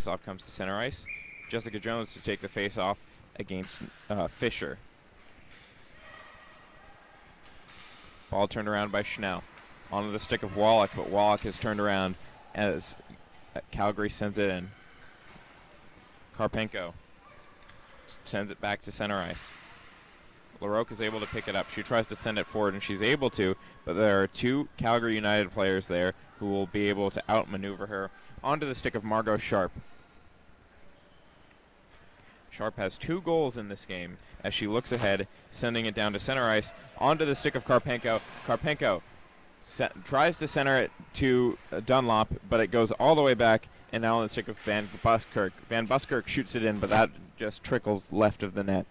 Faceoff comes to center ice. Jessica Jones to take the faceoff against Fisher. Ball turned around by Schnell. Onto the stick of Wallach, but Wallach has turned around as Calgary sends it in. Karpenko sends it back to center ice. LaRocque is able to pick it up. She tries to send it forward, and she's able to, but there are two Calgary United players there who will be able to outmaneuver her. Onto the stick of Margot Sharp. Sharp has 2 goals in this game as she looks ahead, sending it down to center ice. Onto the stick of Karpenko. Karpenko tries to center it to Dunlop, but it goes all the way back, and now on the stick of Van Buskirk. Van Buskirk shoots it in, but that just trickles left of the net.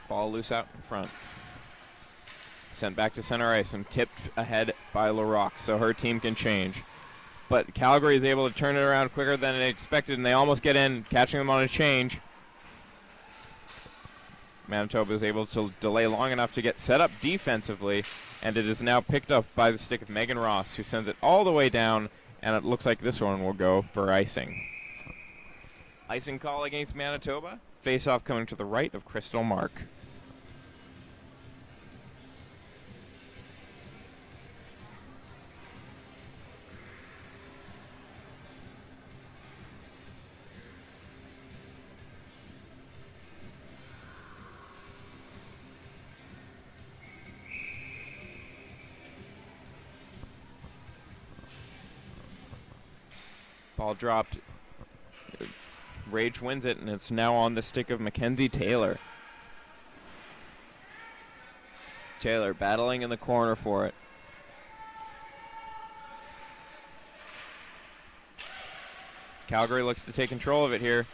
Ball loose out in front. Sent back to center ice and tipped ahead by LaRocque, so her team can change. But Calgary is able to turn it around quicker than they expected, and they almost get in, catching them on a change. Manitoba is able to delay long enough to get set up defensively, and it is now picked up by the stick of Megan Ross, who sends it all the way down, and it looks like this one will go for icing. Icing call against Manitoba. Face-off coming to the right of Crystal Mark. Ball dropped. Rage wins it, and it's now on the stick of Mackenzie Taylor. Taylor battling in the corner for it. Calgary looks to take control of it here,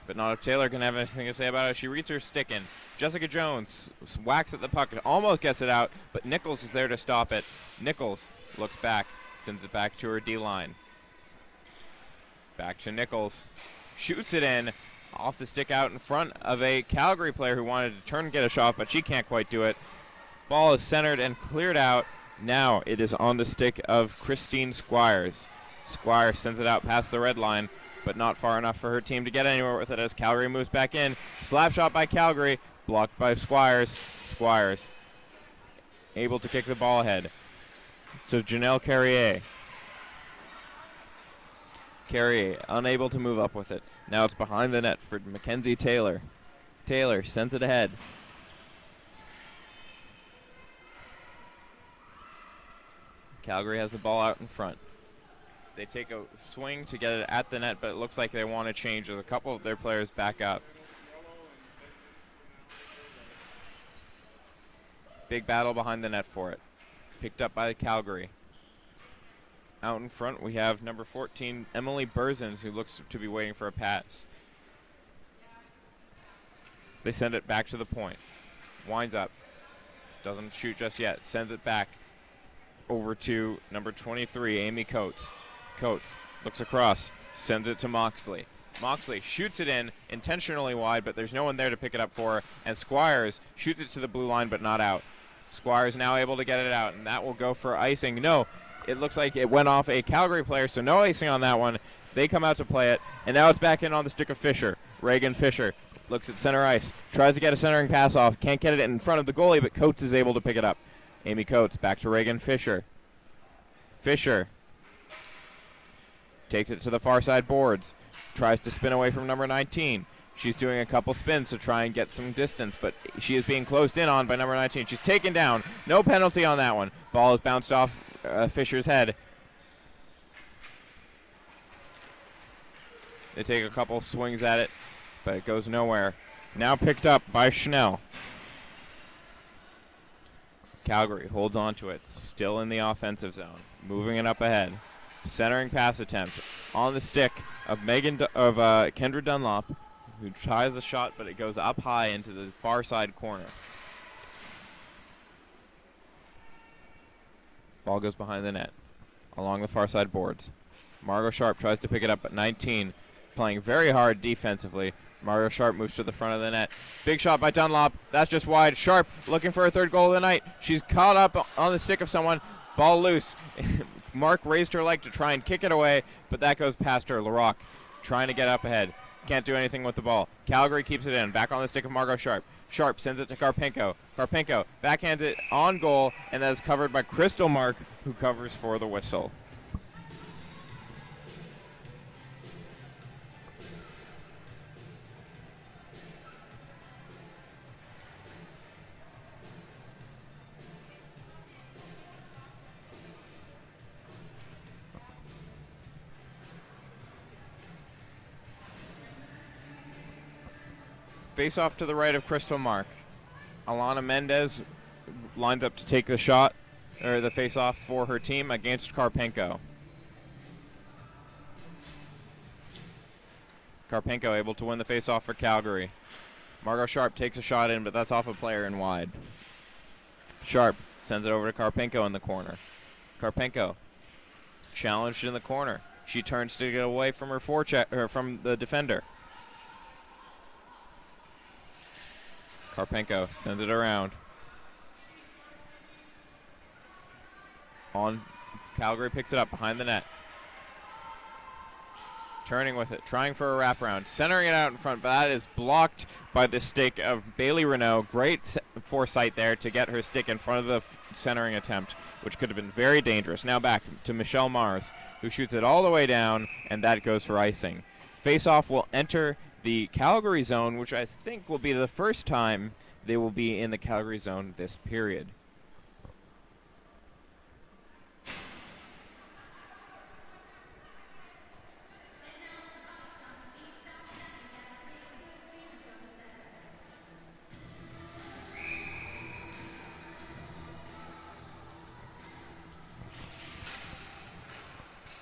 but not if Taylor can have anything to say about it. She reads her stick in. Jessica Jones whacks at the puck, almost gets it out, but Nichols is there to stop it. Nichols looks back, sends it back to her D-line. Back to Nichols. Shoots it in off the stick out in front of a Calgary player who wanted to turn and get a shot, but she can't quite do it. Ball is centered and cleared out. Now it is on the stick of Christine Squires. Squires sends it out past the red line, but not far enough for her team to get anywhere with it as Calgary moves back in. Slap shot by Calgary, blocked by Squires. Squires able to kick the ball ahead. So Janelle Carrier. Carrier unable to move up with it. Now it's behind the net for Mackenzie Taylor. Taylor sends it ahead. Calgary has the ball out in front. They take a swing to get it at the net, but it looks like they want to change as a couple of their players back up. Big battle behind the net for it. Picked up by Calgary. Out in front, we have number 14, Emily Burzins, who looks to be waiting for a pass. They send it back to the point. Winds up. Doesn't shoot just yet. Sends it back over to number 23, Amy Coates. Coates looks across. Sends it to Moxley. Moxley shoots it in, intentionally wide, but there's no one there to pick it up for her. And Squires shoots it to the blue line, but not out. Squires now able to get it out, and that will go for icing. No. It looks like it went off a Calgary player, so no icing on that one. They come out to play it, and now it's back in on the stick of Fisher. Reagan Fisher looks at center ice, tries to get a centering pass off, can't get it in front of the goalie, but Coates is able to pick it up. Amy Coates back to Reagan Fisher. Fisher takes it to the far side boards, tries to spin away from number 19. She's doing a couple spins to try and get some distance, but she is being closed in on by number 19. She's taken down. No penalty on that one. Ball is bounced off Fisher's head. They take a couple swings at it, but it goes nowhere. Now picked up by Schnell. Calgary holds on to it, still in the offensive zone, moving it up ahead. Centering pass attempt on the stick of Kendra Dunlop, who tries a shot, but it goes up high into the far side corner. Ball goes behind the net, along the far side boards. Margot Sharp tries to pick it up, but 19 playing very hard defensively. Margot Sharp moves to the front of the net. Big shot by Dunlop. That's just wide. Sharp looking for her third goal of the night. She's caught up on the stick of someone. Ball loose. Mark raised her leg to try and kick it away, but that goes past her. LaRock trying to get up ahead. Can't do anything with the ball. Calgary keeps it in. Back on the stick of Margot Sharp. Sharp sends it to Karpenko. Karpenko backhands it on goal, and that is covered by Crystal Mark, who covers for the whistle. Face off to the right of Crystal Mark. Alana Mendez lined up to take the shot, or the face off for her team against Karpenko. Karpenko able to win the face off for Calgary. Margot Sharp takes a shot in, but that's off a player and wide. Sharp sends it over to Karpenko in the corner. Karpenko challenged in the corner. She turns to get away from her from the defender. Karpenko sends it around. Calgary picks it up behind the net. Turning with it, trying for a wraparound, centering it out in front, but that is blocked by the stick of Bailey Renault. Great foresight there to get her stick in front of the centering attempt, which could have been very dangerous. Now back to Michelle Mars, who shoots it all the way down, and that goes for icing. Face-off will enter the Calgary zone, which I think will be the first time they will be in the Calgary zone this period.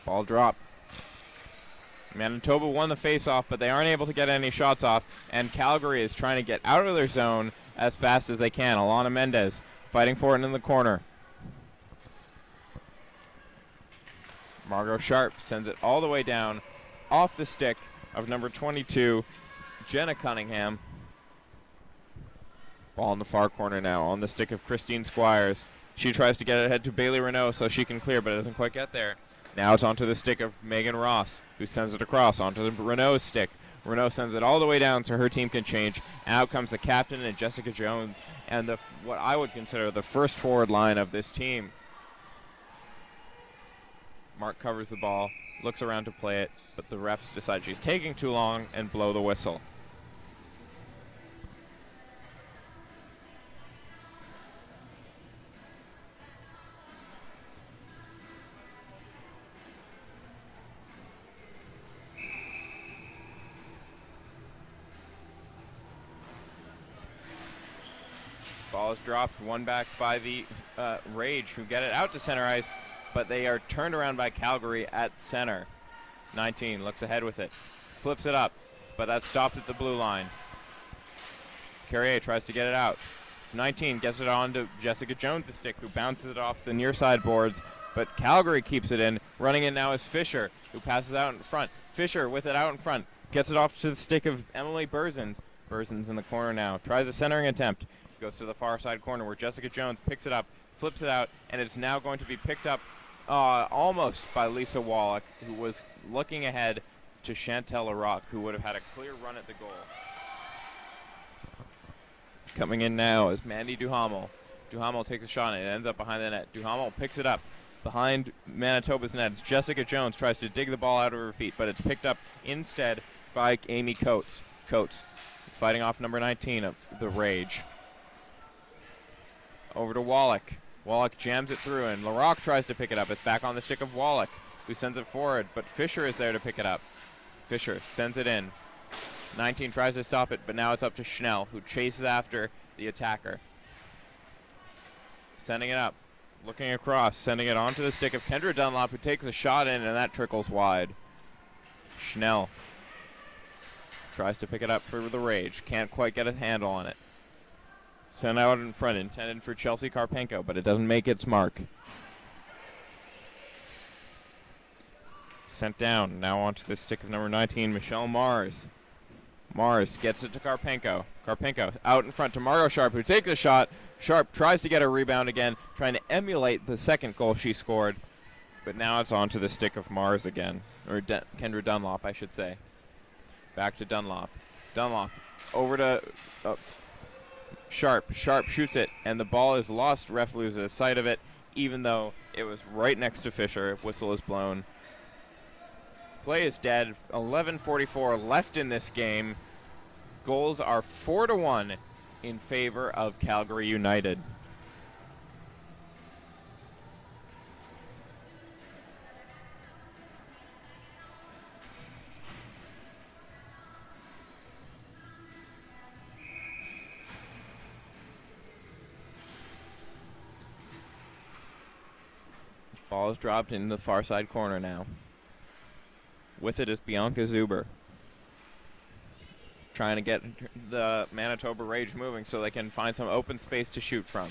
Ball drop. Manitoba won the face-off, but they aren't able to get any shots off, and Calgary is trying to get out of their zone as fast as they can. Alana Mendez fighting for it in the corner. Margot Sharp sends it all the way down off the stick of number 22, Jenna Cunningham. Ball in the far corner now on the stick of Christine Squires. She tries to get it ahead to Bailey Renault so she can clear, but it doesn't quite get there. Now it's onto the stick of Megan Ross, who sends it across onto the Renault's stick. Renault sends it all the way down so her team can change. Out comes the captain and Jessica Jones, and what I would consider the first forward line of this team. Mark covers the ball, looks around to play it, but the refs decide she's taking too long and blow the whistle. Ball is dropped, one back by the Rage, who get it out to center ice, but they are turned around by Calgary at center. 19 looks ahead with it, flips it up, but that's stopped at the blue line. Carrier tries to get it out. 19 gets it on to Jessica Jones' stick, who bounces it off the near side boards, but Calgary keeps it in. Running in now is Fisher, who passes out in front. Fisher with it out in front, gets it off to the stick of Emily Burzins. Burzins in the corner now, tries a centering attempt. Goes to the far side corner where Jessica Jones picks it up, flips it out, and it's now going to be picked up almost by Lisa Wallach, who was looking ahead to Chantel LaRock, who would have had a clear run at the goal. Coming in now is Mandy Duhamel. Duhamel takes a shot and it ends up behind the net. Duhamel picks it up behind Manitoba's net. It's Jessica Jones tries to dig the ball out of her feet, but it's picked up instead by Amy Coates. Coates fighting off number 19 of the Rage. Over to Wallach. Wallach jams it through, and LaRock tries to pick it up. It's back on the stick of Wallach, who sends it forward, but Fisher is there to pick it up. Fisher sends it in. 19 tries to stop it, but now it's up to Schnell, who chases after the attacker. Sending it up. Looking across, sending it onto the stick of Kendra Dunlop, who takes a shot in, and that trickles wide. Schnell tries to pick it up for the Rage. Can't quite get a handle on it. Sent out in front, intended for Chelsea Karpenko, but it doesn't make its mark. Sent down, now onto the stick of number 19, Michelle Mars. Mars gets it to Karpenko. Karpenko out in front to Margot Sharp, who takes a shot. Sharp tries to get a rebound again, trying to emulate the second goal she scored. But now it's onto the stick of Mars again. Or Kendra Dunlop, I should say. Back to Dunlop. Dunlop over to Sharp. Sharp shoots it, and the ball is lost. Ref loses sight of it, even though it was right next to Fisher. Whistle is blown. Play is dead. 11:44 left in this game. Goals are 4-1 in favor of Calgary United. Ball is dropped in the far side corner now. With it is Bianca Zuber. Trying to get the Manitoba Rage moving so they can find some open space to shoot from.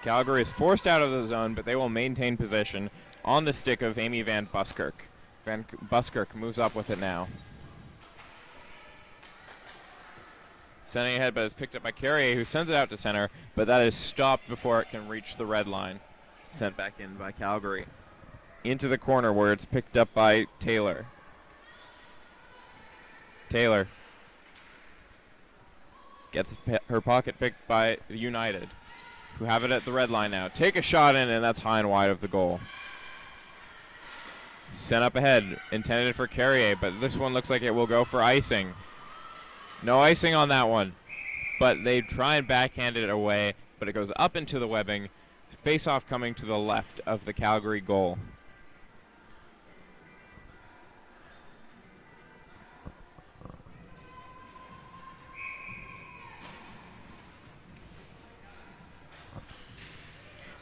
Calgary is forced out of the zone, but they will maintain possession on the stick of Amy Van Buskirk. Van Buskirk moves up with it now. Sending ahead, but is picked up by Carrier, who sends it out to center, but that is stopped before it can reach the red line. Sent back in by Calgary. Into the corner where it's picked up by Taylor. Taylor gets her pocket picked by United, who have it at the red line now. Take a shot in, and that's high and wide of the goal. Sent up ahead, intended for Carrier, but this one looks like it will go for icing. No icing on that one, but they try and backhand it away, but it goes up into the webbing. Face-off coming to the left of the Calgary goal.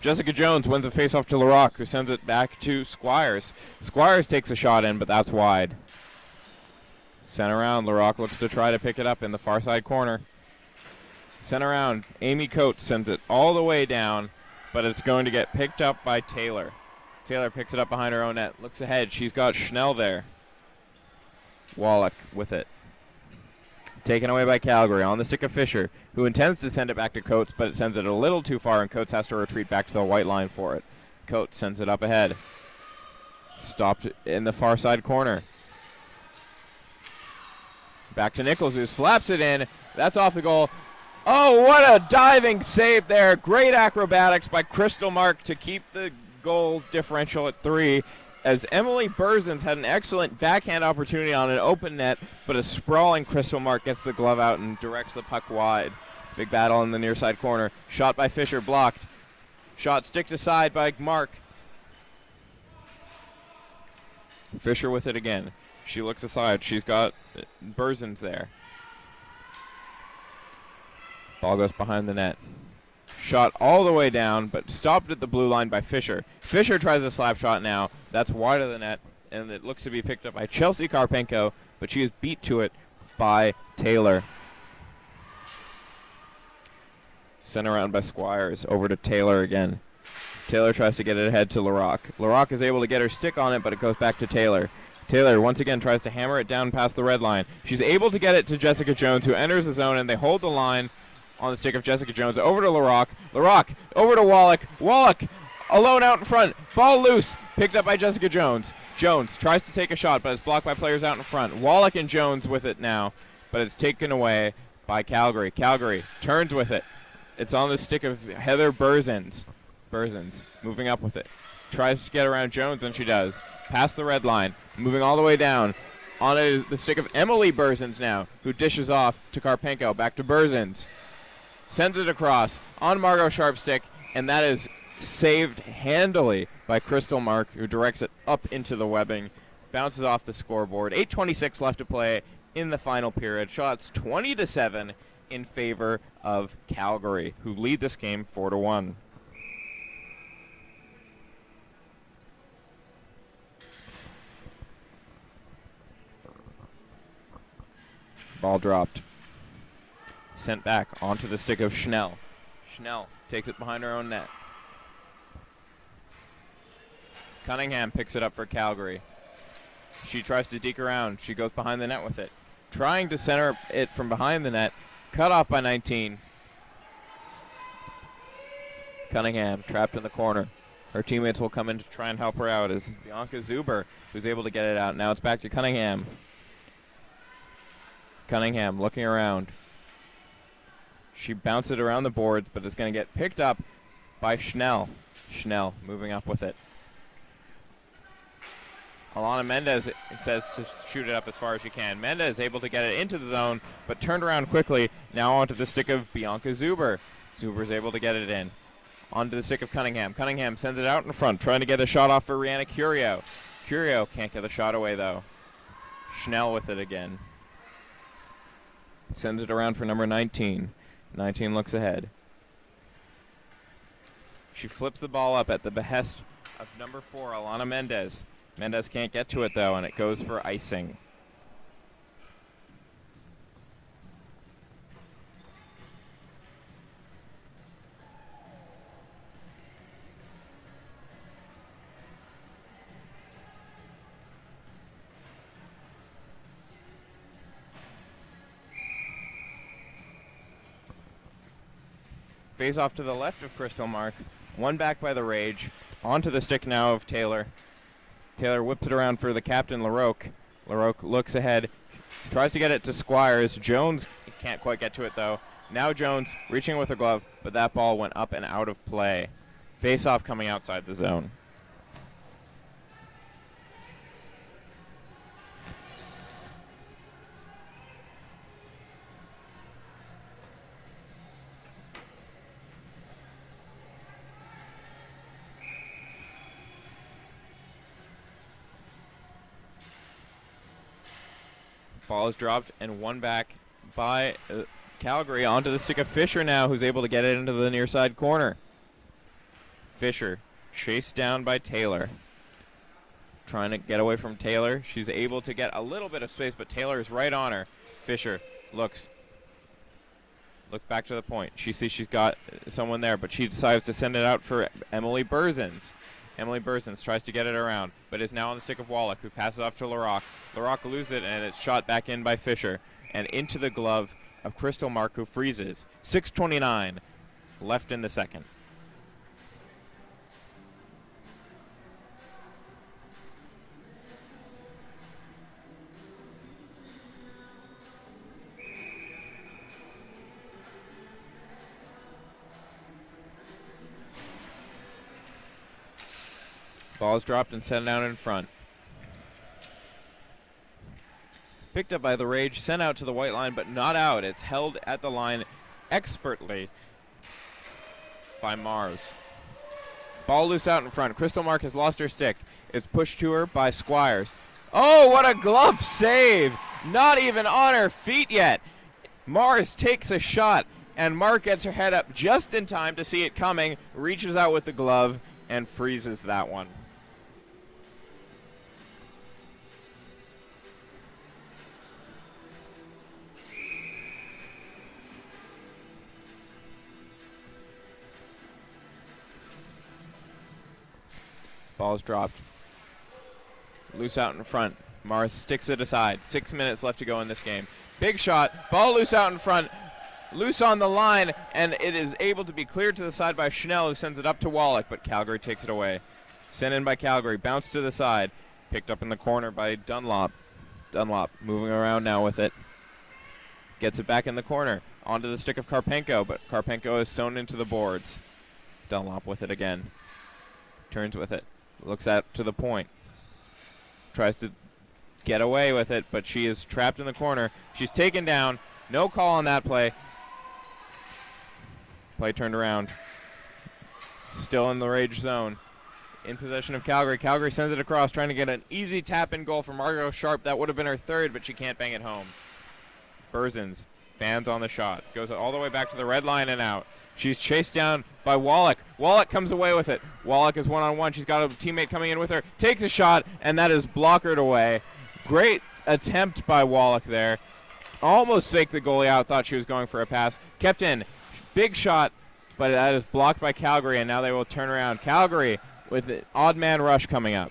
Jessica Jones wins the face-off to Larocque, who sends it back to Squires. Squires takes a shot in, but that's wide. Sent around, Larocque looks to try to pick it up in the far side corner. Sent around, Amy Coates sends it all the way down, but it's going to get picked up by Taylor. Taylor picks it up behind her own net, looks ahead, she's got Schnell there. Wallach with it. Taken away by Calgary on the stick of Fisher, who intends to send it back to Coates, but it sends it a little too far, and Coates has to retreat back to the white line for it. Coates sends it up ahead. Stopped in the far side corner. Back to Nichols, who slaps it in. That's off the goal. Oh, what a diving save there. Great acrobatics by Crystal Mark to keep the goals differential at 3, as Emily Burzins had an excellent backhand opportunity on an open net, but a sprawling Crystal Mark gets the glove out and directs the puck wide. Big battle in the near side corner. Shot by Fisher, blocked. Shot stick to side by Mark. Fisher with it again. She looks aside. She's got Burzins there. Ball goes behind the net. Shot all the way down, but stopped at the blue line by Fisher. Fisher tries a slap shot now. That's wide of the net, and it looks to be picked up by Chelsea Karpenko, but she is beat to it by Taylor. Sent around by Squires. Over to Taylor again. Taylor tries to get it ahead to Larocque. Larocque is able to get her stick on it, but it goes back to Taylor. Taylor once again tries to hammer it down past the red line. She's able to get it to Jessica Jones, who enters the zone, and they hold the line on the stick of Jessica Jones. Over to Larocque. Larocque over to Wallach. Wallach alone out in front. Ball loose. Picked up by Jessica Jones. Jones tries to take a shot, but it's blocked by players out in front. Wallach and Jones with it now, but it's taken away by Calgary. Calgary turns with it. It's on the stick of Heather Burzins. Burzins moving up with it. Tries to get around Jones, and she does. Past the red line. Moving all the way down. On the stick of Emily Burzins now, who dishes off to Karpenko. Back to Burzins. Sends it across on Margot Sharpstick, and that is saved handily by Crystal Mark, who directs it up into the webbing. Bounces off the scoreboard. 8:26 left to play in the final period. Shots 20-7 in favor of Calgary, who lead this game 4-1. Ball dropped. Sent back onto the stick of Schnell. Schnell takes it behind her own net. Cunningham picks it up for Calgary. She tries to deke around. She goes behind the net with it. trying to center it from behind the net. Cut off by 19. Cunningham trapped in the corner. Her teammates will come in to try and help her out as Bianca Zuber who's able to get it out. Now it's back to Cunningham. Cunningham looking around. She bounced it around the boards, but it's going to get picked up by Schnell. Schnell moving up with it. Alana Mendez says to shoot it up as far as she can. Mendez able to get it into the zone, but turned around quickly. Now onto the stick of Bianca Zuber. Zuber's able to get it in. Onto the stick of Cunningham. Cunningham sends it out in front, trying to get a shot off for Rihanna Curio. Curio can't get the shot away, though. Schnell with it again. Sends it around for number 19. 19 looks ahead. She flips the ball up at the behest of number 4, Alana Mendez. Mendez can't get to it, though, and it goes for icing. Face off to the left of Crystal Mark. One back by the Rage. Onto the stick now of Taylor. Taylor whips it around for the captain, LaRoque. LaRoque looks ahead. Tries to get it to Squires. Jones can't quite get to it, though. Now Jones reaching with her glove, but that ball went up and out of play. Face off coming outside the zone. Ball is dropped and one back by Calgary onto the stick of Fisher now, who's able to get it into the near side corner. Fisher chased down by Taylor. Trying to get away from Taylor. She's able to get a little bit of space, but Taylor is right on her. Fisher looks back to the point. She sees she's got someone there, but she decides to send it out for Emily Burzins. Emily Burzins tries to get it around, but is now on the stick of Wallach, who passes off to LaRoque. LaRoque loses it, and it's shot back in by Fisher, and into the glove of Crystal Mark, who freezes. 6:29 left in the second. Ball's dropped and sent out in front. Picked up by the Rage, sent out to the white line, but not out. It's held at the line expertly by Mars. Ball loose out in front. Crystal Mark has lost her stick. It's pushed to her by Squires. Oh, what a glove save! Not even on her feet yet. Mars takes a shot, and Mark gets her head up just in time to see it coming, reaches out with the glove, and freezes that one. Ball's dropped. Loose out in front. Mars sticks it aside. 6 minutes left to go in this game. Big shot. Ball loose out in front. Loose on the line, and it is able to be cleared to the side by Schnell, who sends it up to Wallach, but Calgary takes it away. Sent in by Calgary. Bounced to the side. Picked up in the corner by Dunlop. Dunlop moving around now with it. Gets it back in the corner. Onto the stick of Karpenko, but Karpenko is sewn into the boards. Dunlop with it again. Turns with it. Looks out to the point. Tries to get away with it, but she is trapped in the corner. She's taken down. No call on that play. Play turned around. Still in the Rage zone. In possession of Calgary. Calgary sends it across, trying to get an easy tap-in goal for Margot Sharp. That would have been her third, but she can't bang it home. Burzins bans on the shot. Goes all the way back to the red line and out. She's chased down by Wallach. Wallach comes away with it. Wallach is one-on-one. She's got a teammate coming in with her. Takes a shot, and that is blockered away. Great attempt by Wallach there. Almost faked the goalie out. Thought she was going for a pass. Kept in. Big shot, but that is blocked by Calgary, and now they will turn around. Calgary with an odd man rush coming up.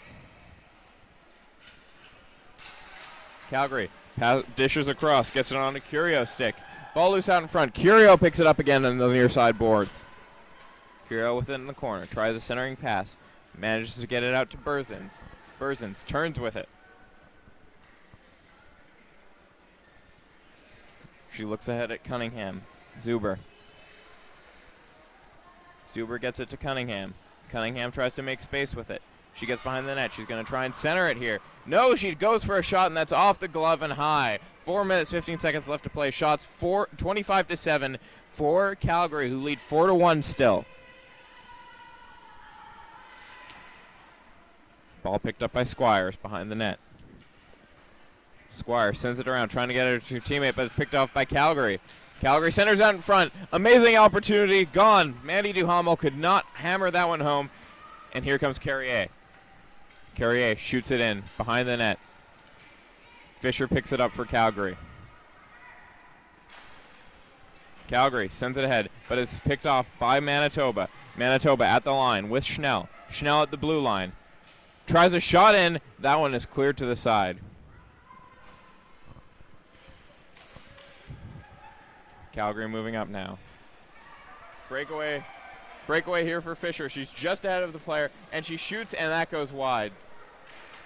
Calgary Dishes across, gets it on a Curio stick. Ball loose out in front. Curio picks it up again on the near side boards. Curio with it in the corner. Tries a centering pass. Manages to get it out to Berzins. Berzins turns with it. She looks ahead at Cunningham. Zuber. Zuber gets it to Cunningham. Cunningham tries to make space with it. She gets behind the net. She's going to try and center it here. No, she goes for a shot, and that's off the glove and high. 4 minutes, 15 seconds left to play. Shots 25-7 for Calgary, who lead 4-1 still. Ball picked up by Squires behind the net. Squires sends it around, trying to get it to her teammate, but it's picked off by Calgary. Calgary centers out in front. Amazing opportunity. Gone. Mandy Duhamel could not hammer that one home. And here comes Carrier. Carrier shoots it in behind the net. Fisher picks it up for Calgary. Calgary sends it ahead, but it's picked off by Manitoba. Manitoba at the line with Schnell. Schnell at the blue line. Tries a shot in. That one is cleared to the side. Calgary moving up now. Breakaway here for Fisher. She's just ahead of the player, and she shoots, and that goes wide.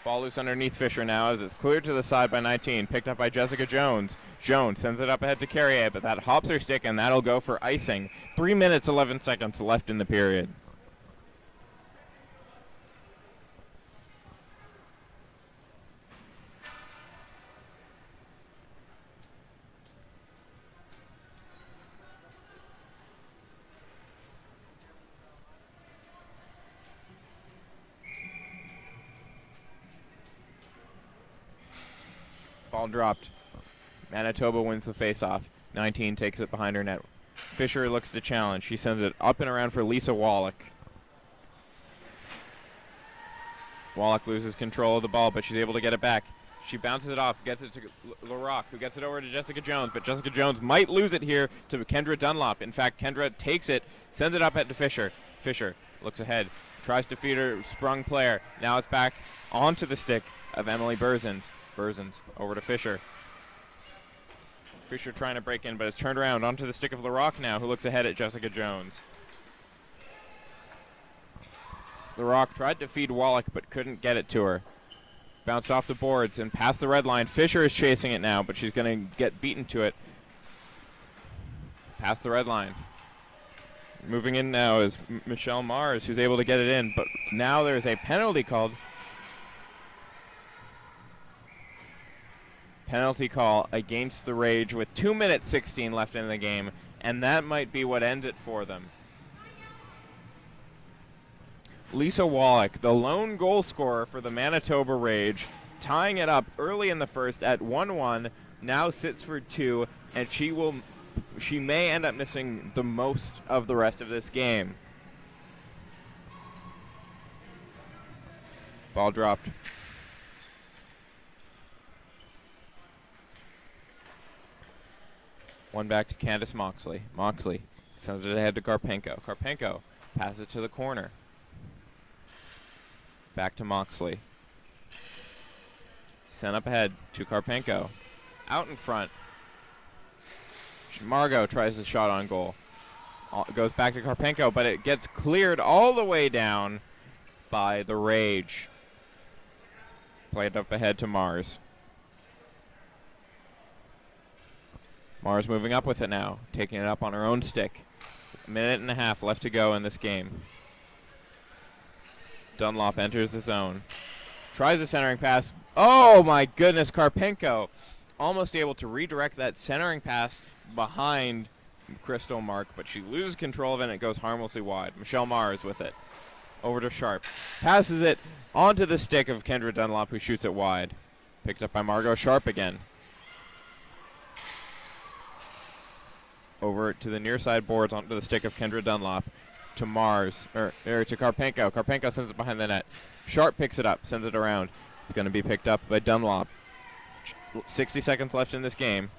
Ball loose underneath Fisher now as it's cleared to the side by 19. Picked up by Jessica Jones. Jones sends it up ahead to Carrier, but that hops her stick, and that'll go for icing. 3 minutes, 11 seconds left in the period. Ball dropped. Manitoba wins the faceoff. 19 takes it behind her net. Fisher looks to challenge. She sends it up and around for Lisa Wallach. Wallach loses control of the ball, but she's able to get it back. She bounces it off, gets it to LaRock, who gets it over to Jessica Jones, but Jessica Jones might lose it here to Kendra Dunlop. In fact, Kendra takes it, sends it up to Fisher. Fisher looks ahead, tries to feed her sprung player. Now it's back onto the stick of Emily Berzins. Berzins over to Fisher. Fisher trying to break in, but it's turned around onto the stick of LaRock now, who looks ahead at Jessica Jones. LaRock tried to feed Wallach, but couldn't get it to her. Bounced off the boards and past the red line. Fisher is chasing it now, but she's going to get beaten to it. Past the red line. Moving in now is Michelle Mars, who's able to get it in, but now there's a penalty called. Penalty call against the Rage with 2 minutes 16 left in the game, and that might be what ends it for them. Lisa Wallach, the lone goal scorer for the Manitoba Rage, tying it up early in the first at 1-1, now sits for 2, and she may end up missing the most of the rest of this game. Ball dropped. One back to Candace Moxley. Moxley sends it ahead to Karpenko. Karpenko passes it to the corner. Back to Moxley. Sent up ahead to Karpenko. Out in front. Margot tries the shot on goal. Goes back to Karpenko, but it gets cleared all the way down by the Rage. Played up ahead to Mars. Mars moving up with it now, taking it up on her own stick. A minute and a half left to go in this game. Dunlop enters the zone. Tries a centering pass. Oh my goodness, Karpenko almost able to redirect that centering pass behind Crystal Mark, but she loses control of it and it goes harmlessly wide. Michelle Mars with it. Over to Sharp. Passes it onto the stick of Kendra Dunlop, who shoots it wide. Picked up by Margot Sharp again. Over to the near side boards onto the stick of Kendra Dunlop. To Mars, or to Karpenko. Karpenko sends it behind the net. Sharp picks it up, sends it around. It's going to be picked up by Dunlop. 60 seconds left in this game.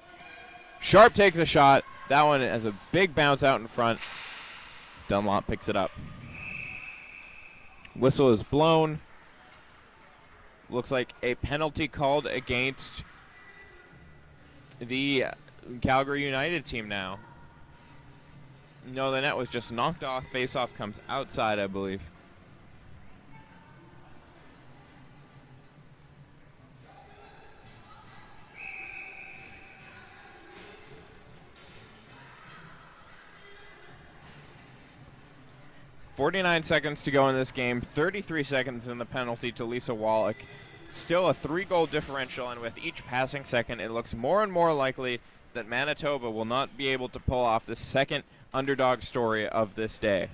Sharp takes a shot. That one has a big bounce out in front. Dunlop picks it up. Whistle is blown. Looks like a penalty called against the Calgary United team now. No, the net was just knocked off. Face-off comes outside, I believe. .49 seconds to go in this game. 33 seconds in the penalty to Lisa Wallach. Still a 3-goal differential, and with each passing second, it looks more and more likely that Manitoba will not be able to pull off the second underdog story of this day.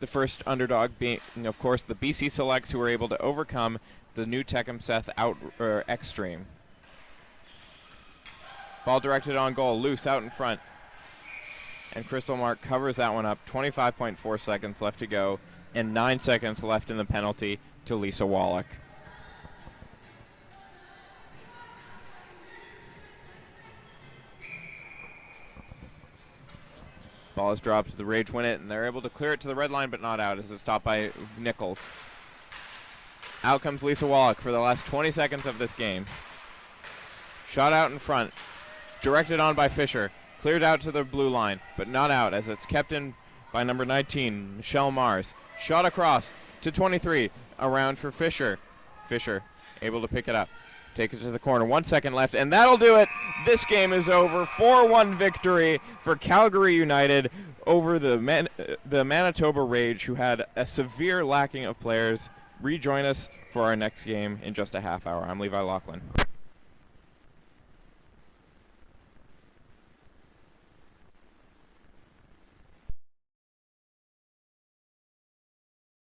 The first underdog being, of course, the BC Selects, who were able to overcome the new Tecumseth Extreme. Ball directed on goal, loose out in front. And Crystal Mark covers that one up. 25.4 seconds left to go, and 9 seconds left in the penalty to Lisa Wallach. Ball is dropped, the Rage win it, and they're able to clear it to the red line, but not out as it's stopped by Nichols. Out comes Lisa Wallach for the last 20 seconds of this game. Shot out in front, directed on by Fisher. Cleared out to the blue line, but not out as it's kept in by number 19, Michelle Mars. Shot across to 23, around for Fisher. Fisher able to pick it up, take it to the corner. 1 second left, and that'll do it. This game is over. 4-1 victory for Calgary United over the Manitoba Rage, who had a severe lacking of players. Rejoin us for our next game in just a half hour. I'm Levi Laughlin.